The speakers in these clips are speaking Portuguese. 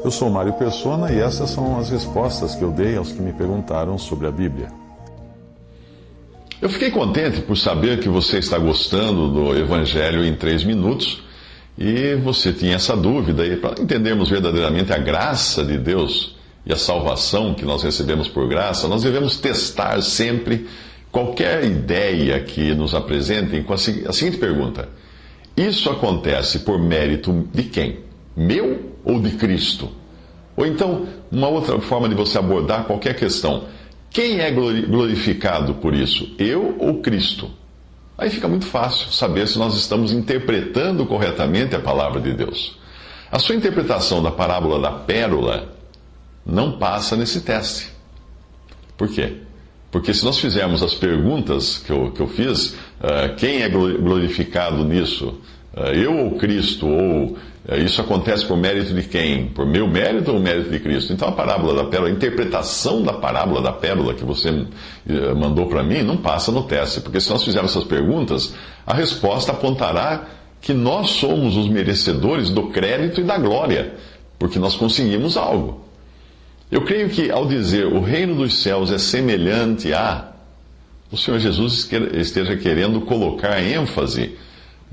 Eu sou Mário Persona e essas são as respostas que eu dei aos que me perguntaram sobre a Bíblia. Eu fiquei contente por saber que você está gostando do Evangelho em 3 minutos e você tinha essa dúvida. E para entendermos verdadeiramente a graça de Deus e a salvação que nós recebemos por graça, nós devemos testar sempre qualquer ideia que nos apresentem com a seguinte pergunta: isso acontece por mérito de quem? Meu ou de Cristo? Ou então, uma outra forma de você abordar qualquer questão: quem é glorificado por isso? Eu ou Cristo? Aí fica muito fácil saber se nós estamos interpretando corretamente a palavra de Deus. A sua interpretação da parábola da pérola não passa nesse teste. Por quê? Porque se nós fizermos as perguntas que eu fiz, quem é glorificado nisso? Eu ou Cristo? Ou isso acontece por mérito de quem? Por meu mérito ou mérito de Cristo? Então a parábola da pérola, a interpretação da parábola da pérola que você mandou para mim, não passa no teste. Porque se nós fizermos essas perguntas, a resposta apontará que nós somos os merecedores do crédito e da glória, porque nós conseguimos algo. Eu creio que ao dizer o reino dos céus é semelhante a, o Senhor Jesus esteja querendo colocar ênfase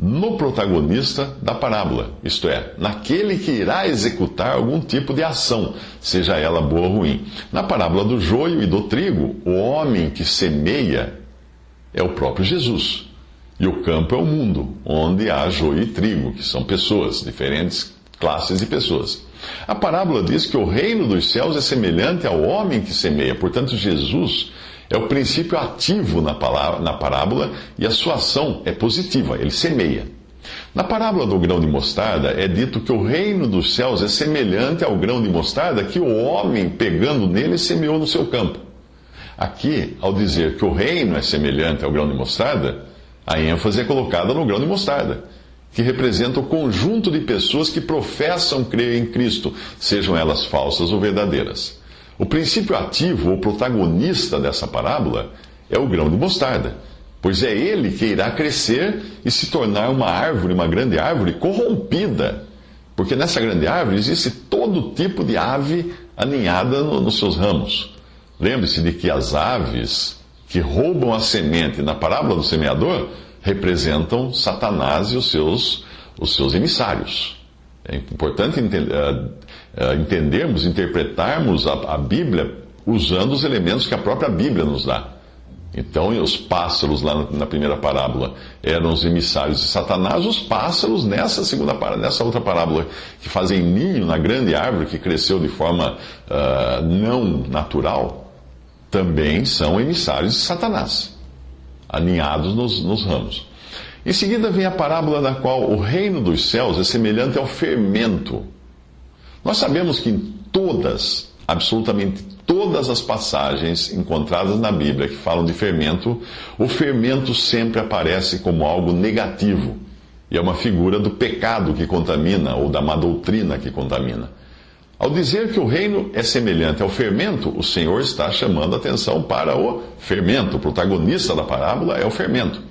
no protagonista da parábola, isto é, naquele que irá executar algum tipo de ação, seja ela boa ou ruim. Na parábola do joio e do trigo, o homem que semeia é o próprio Jesus. E o campo é o mundo, onde há joio e trigo, que são pessoas, diferentes classes de pessoas. A parábola diz que o reino dos céus é semelhante ao homem que semeia. Portanto, Jesus é o princípio ativo na parábola e a sua ação é positiva, ele semeia. Na parábola do grão de mostarda é dito que o reino dos céus é semelhante ao grão de mostarda que o homem, pegando nele, semeou no seu campo. Aqui, ao dizer que o reino é semelhante ao grão de mostarda, a ênfase é colocada no grão de mostarda, que representa o conjunto de pessoas que professam crer em Cristo, sejam elas falsas ou verdadeiras. O princípio ativo, ou protagonista dessa parábola, é o grão de mostarda, pois é ele que irá crescer e se tornar uma árvore, uma grande árvore corrompida, porque nessa grande árvore existe todo tipo de ave aninhada nos seus ramos. Lembre-se de que as aves que roubam a semente na parábola do semeador representam Satanás e os seus emissários. É importante entendermos, interpretarmos a Bíblia usando os elementos que a própria Bíblia nos dá. Então, os pássaros lá na primeira parábola eram os emissários de Satanás, os pássaros nessa outra parábola que fazem ninho na grande árvore que cresceu de forma não natural, também são emissários de Satanás, aninhados nos ramos. Em seguida vem a parábola na qual o reino dos céus é semelhante ao fermento. Nós sabemos que em absolutamente todas as passagens encontradas na Bíblia que falam de fermento, o fermento sempre aparece como algo negativo. E é uma figura do pecado que contamina, ou da má doutrina que contamina. Ao dizer que o reino é semelhante ao fermento, o Senhor está chamando a atenção para o fermento. O protagonista da parábola é o fermento.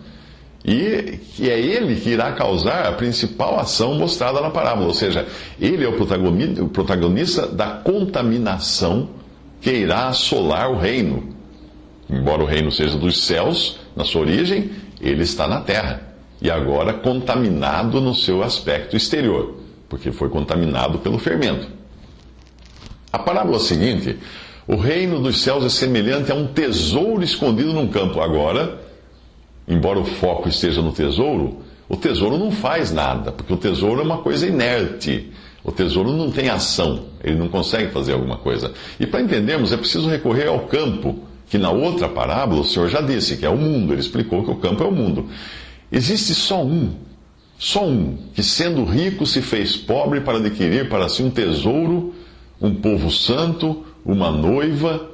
E é ele que irá causar a principal ação mostrada na parábola. Ou seja, ele é o protagonista da contaminação que irá assolar o reino. Embora o reino seja dos céus, na sua origem, ele está na terra. E agora contaminado no seu aspecto exterior, porque foi contaminado pelo fermento. A parábola seguinte: o reino dos céus é semelhante a um tesouro escondido num campo. Agora, embora o foco esteja no tesouro, o tesouro não faz nada, porque o tesouro é uma coisa inerte. O tesouro não tem ação, ele não consegue fazer alguma coisa. E para entendermos, é preciso recorrer ao campo, que na outra parábola o Senhor já disse, que é o mundo. Ele explicou que o campo é o mundo. Existe só um, que sendo rico se fez pobre para adquirir para si um tesouro, um povo santo, uma noiva.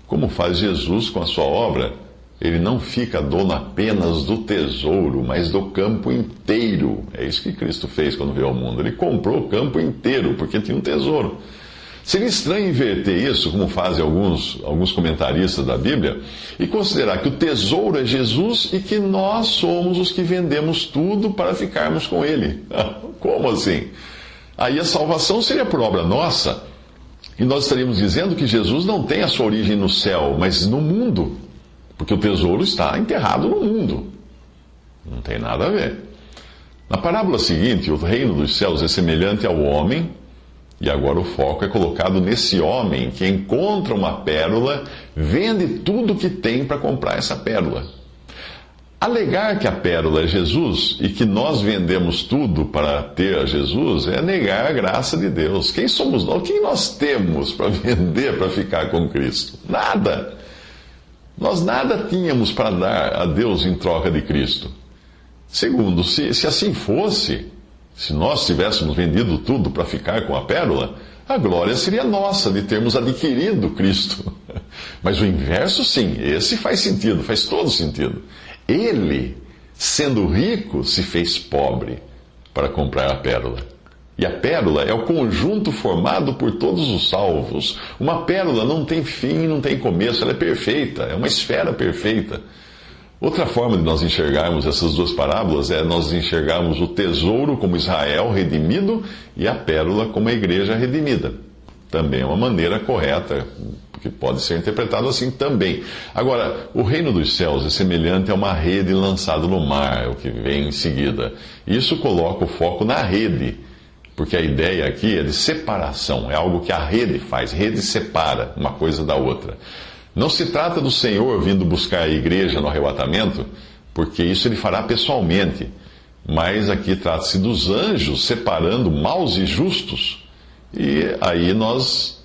Como faz Jesus com a sua obra? Ele não fica dono apenas do tesouro, mas do campo inteiro. É isso que Cristo fez quando veio ao mundo. Ele comprou o campo inteiro, porque tinha um tesouro. Seria estranho inverter isso, como fazem alguns comentaristas da Bíblia, e considerar que o tesouro é Jesus e que nós somos os que vendemos tudo para ficarmos com ele. Como assim? Aí a salvação seria por obra nossa, e nós estaríamos dizendo que Jesus não tem a sua origem no céu, mas no mundo, porque o tesouro está enterrado no mundo. Não tem nada a ver. Na parábola seguinte, o reino dos céus é semelhante ao homem, e agora o foco é colocado nesse homem que encontra uma pérola, vende tudo que tem para comprar essa pérola. Alegar que a pérola é Jesus e que nós vendemos tudo para ter a Jesus é negar a graça de Deus. Quem somos nós? Quem nós temos para vender para ficar com Cristo? Nada. Nós nada tínhamos para dar a Deus em troca de Cristo. Segundo, se assim fosse, se nós tivéssemos vendido tudo para ficar com a pérola, a glória seria nossa de termos adquirido Cristo. Mas o inverso, sim, esse faz sentido, faz todo sentido. Ele, sendo rico, se fez pobre para comprar a pérola. E a pérola é o conjunto formado por todos os salvos. Uma pérola não tem fim, não tem começo, ela é perfeita, é uma esfera perfeita. Outra forma de nós enxergarmos essas duas parábolas é nós enxergarmos o tesouro como Israel redimido e a pérola como a igreja redimida. Também é uma maneira correta, que pode ser interpretado assim também. Agora, o reino dos céus é semelhante a uma rede lançada no mar, é o que vem em seguida. Isso coloca o foco na rede, porque a ideia aqui é de separação, é algo que a rede faz, rede separa uma coisa da outra. Não se trata do Senhor vindo buscar a igreja no arrebatamento, porque isso ele fará pessoalmente, mas aqui trata-se dos anjos separando maus e justos, e aí nós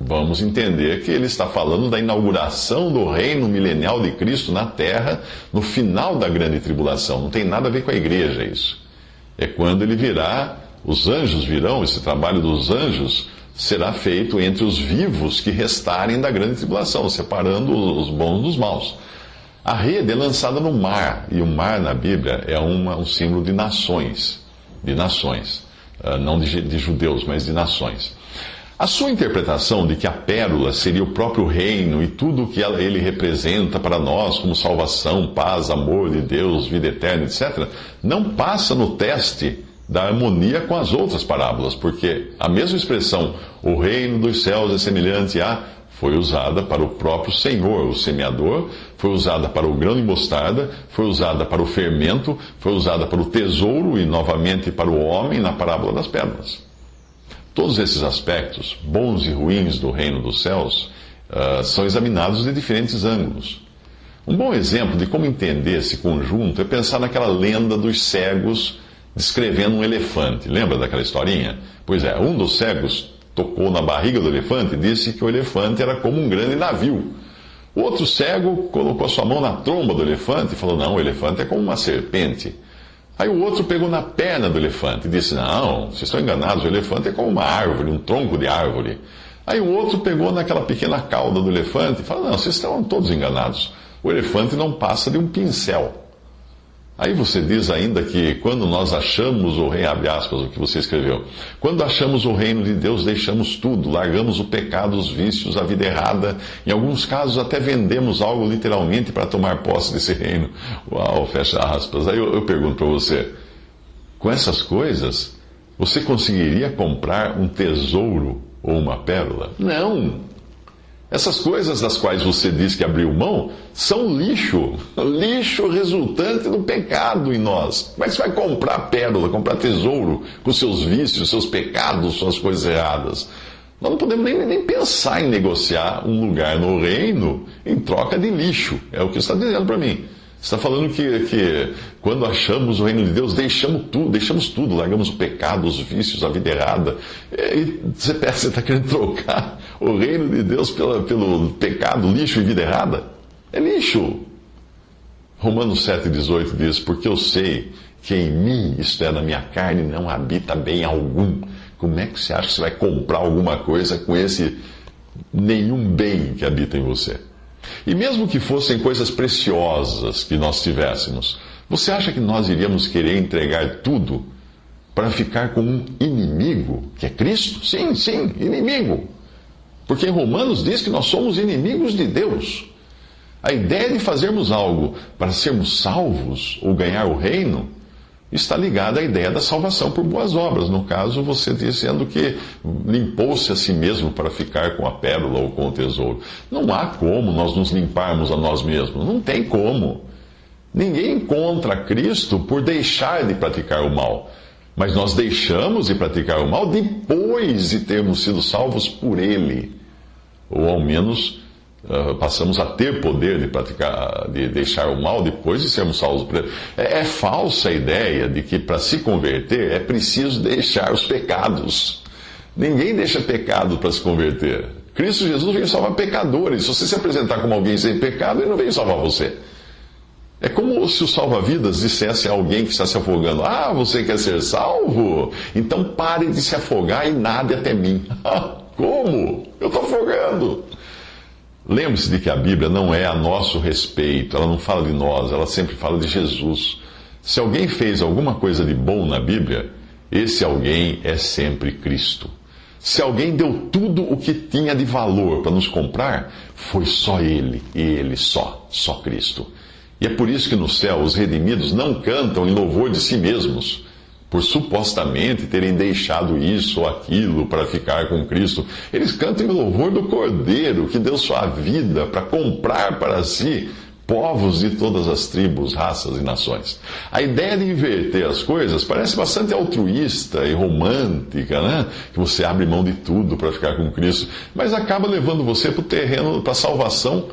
vamos entender que ele está falando da inauguração do reino milenial de Cristo na terra, no final da grande tribulação. Não tem nada a ver com a igreja isso. É quando ele virá, os anjos virão, esse trabalho dos anjos será feito entre os vivos que restarem da grande tribulação, separando os bons dos maus. A rede é lançada no mar, e o mar na Bíblia é um símbolo de nações, não de judeus, mas de nações. A sua interpretação de que a pérola seria o próprio reino e tudo o que ele representa para nós, como salvação, paz, amor de Deus, vida eterna, etc., não passa no teste da harmonia com as outras parábolas, porque a mesma expressão, o reino dos céus é semelhante a, foi usada para o próprio Senhor, o semeador, foi usada para o grão de mostarda, foi usada para o fermento, foi usada para o tesouro e novamente para o homem na parábola das pérolas. Todos esses aspectos, bons e ruins do reino dos céus, são examinados de diferentes ângulos. Um bom exemplo de como entender esse conjunto é pensar naquela lenda dos cegos descrevendo um elefante. Lembra daquela historinha? Pois é, um dos cegos tocou na barriga do elefante e disse que o elefante era como um grande navio. O outro cego colocou sua mão na tromba do elefante e falou, não, o elefante é como uma serpente. Aí o outro pegou na perna do elefante e disse, não, vocês estão enganados, o elefante é como uma árvore, um tronco de árvore. Aí o outro pegou naquela pequena cauda do elefante e falou, não, vocês estão todos enganados, o elefante não passa de um pincel. Aí você diz ainda que quando nós achamos o reino, abre aspas, o que você escreveu, quando achamos o reino de Deus, deixamos tudo, largamos o pecado, os vícios, a vida errada, em alguns casos até vendemos algo literalmente para tomar posse desse reino. Uau, fecha aspas. Aí eu pergunto para você, com essas coisas, você conseguiria comprar um tesouro ou uma pérola? Não! Essas coisas das quais você diz que abriu mão são lixo resultante do pecado em nós. Como é que você vai comprar pérola, comprar tesouro com seus vícios, seus pecados, suas coisas erradas? Nós não podemos nem pensar em negociar um lugar no reino em troca de lixo. É o que você está dizendo para mim. Você está falando que quando achamos o reino de Deus, deixamos tudo, largamos o pecado, os vícios, a vida errada. E você está querendo trocar o reino de Deus pelo pecado, lixo e vida errada? É lixo. Romanos 7,18 diz, porque eu sei que em mim, isto é, na minha carne, não habita bem algum. Como é que você acha que você vai comprar alguma coisa com esse nenhum bem que habita em você? E mesmo que fossem coisas preciosas que nós tivéssemos, você acha que nós iríamos querer entregar tudo para ficar com um inimigo, que é Cristo? Sim, inimigo. Porque em Romanos diz que nós somos inimigos de Deus. A ideia de fazermos algo para sermos salvos ou ganhar o reino está ligada à ideia da salvação por boas obras. No caso, você dizendo que limpou-se a si mesmo para ficar com a pérola ou com o tesouro. Não há como nós nos limparmos a nós mesmos. Não tem como. Ninguém encontra Cristo por deixar de praticar o mal. Mas nós deixamos de praticar o mal depois de termos sido salvos por Ele. Ou ao menos passamos a ter poder de deixar o mal depois de sermos salvos por Ele. É falsa a ideia de que para se converter é preciso deixar os pecados. Ninguém deixa pecado para se converter. Cristo Jesus veio salvar pecadores. Se você se apresentar como alguém sem pecado, Ele não veio salvar você. É como se o salva-vidas dissesse a alguém que está se afogando: ah, você quer ser salvo? Então pare de se afogar e nade até mim. Como? Eu estou afogando. Lembre-se de que a Bíblia não é a nosso respeito, ela não fala de nós, ela sempre fala de Jesus. Se alguém fez alguma coisa de bom na Bíblia, esse alguém é sempre Cristo. Se alguém deu tudo o que tinha de valor para nos comprar, foi só Ele, e Ele só Cristo. E é por isso que no céu os redimidos não cantam em louvor de si mesmos, por supostamente terem deixado isso ou aquilo para ficar com Cristo. Eles cantam em louvor do Cordeiro, que deu sua vida para comprar para si povos de todas as tribos, raças e nações. A ideia de inverter as coisas parece bastante altruísta e romântica, né? Que você abre mão de tudo para ficar com Cristo, mas acaba levando você para o terreno, para a salvação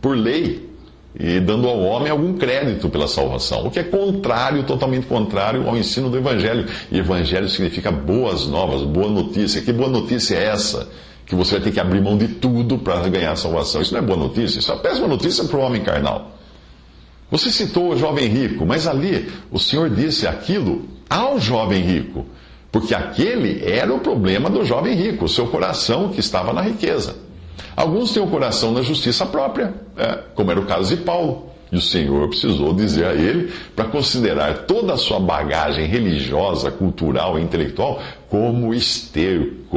por lei, e dando ao homem algum crédito pela salvação, o que é contrário, totalmente contrário ao ensino do Evangelho. E Evangelho significa boas novas, boa notícia. Que boa notícia é essa? Que você vai ter que abrir mão de tudo para ganhar a salvação. Isso não é boa notícia, isso é péssima notícia para o homem carnal. Você citou o jovem rico, mas ali o Senhor disse aquilo ao jovem rico, porque aquele era o problema do jovem rico, o seu coração que estava na riqueza. Alguns têm o coração na justiça própria, como era o caso de Paulo. E o Senhor precisou dizer a ele para considerar toda a sua bagagem religiosa, cultural e intelectual como esterco,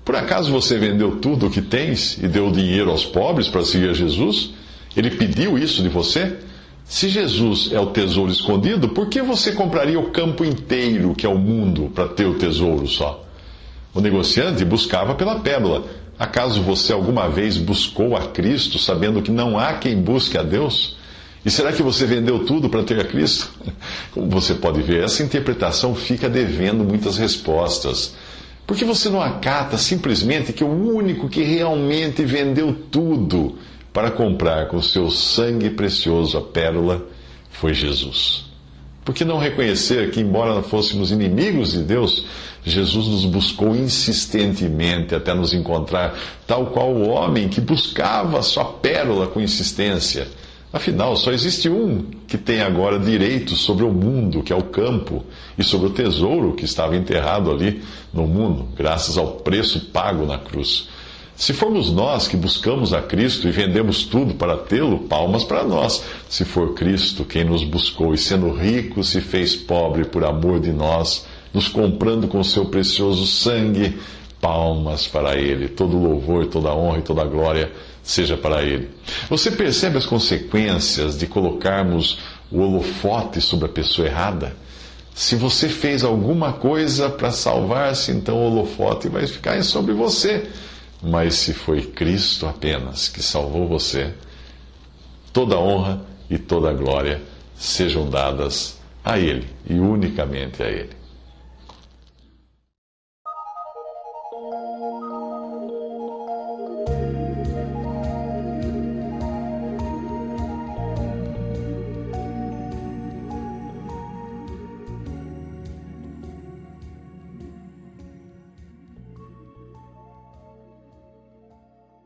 Por acaso você vendeu tudo o que tens e deu dinheiro aos pobres para seguir a Jesus? Ele pediu isso de você? Se Jesus é o tesouro escondido, por que você compraria o campo inteiro, que é o mundo, para ter o tesouro só? O negociante buscava pela pérola. Acaso você alguma vez buscou a Cristo, sabendo que não há quem busque a Deus? E será que você vendeu tudo para ter a Cristo? Como você pode ver, essa interpretação fica devendo muitas respostas. Por que você não acata simplesmente que o único que realmente vendeu tudo para comprar com seu sangue precioso a pérola foi Jesus? Por que não reconhecer que, embora fôssemos inimigos de Deus, Jesus nos buscou insistentemente até nos encontrar, tal qual o homem que buscava a sua pérola com insistência? Afinal, só existe um que tem agora direito sobre o mundo, que é o campo, e sobre o tesouro que estava enterrado ali no mundo, graças ao preço pago na cruz. Se formos nós que buscamos a Cristo e vendemos tudo para tê-lo, palmas para nós. Se for Cristo quem nos buscou e, sendo rico, se fez pobre por amor de nós, nos comprando com seu precioso sangue, palmas para Ele. Todo louvor, toda honra e toda glória seja para Ele. Você percebe as consequências de colocarmos o holofote sobre a pessoa errada? Se você fez alguma coisa para salvar-se, então o holofote vai ficar sobre você. Mas se foi Cristo apenas que salvou você, toda honra e toda glória sejam dadas a Ele e unicamente a Ele.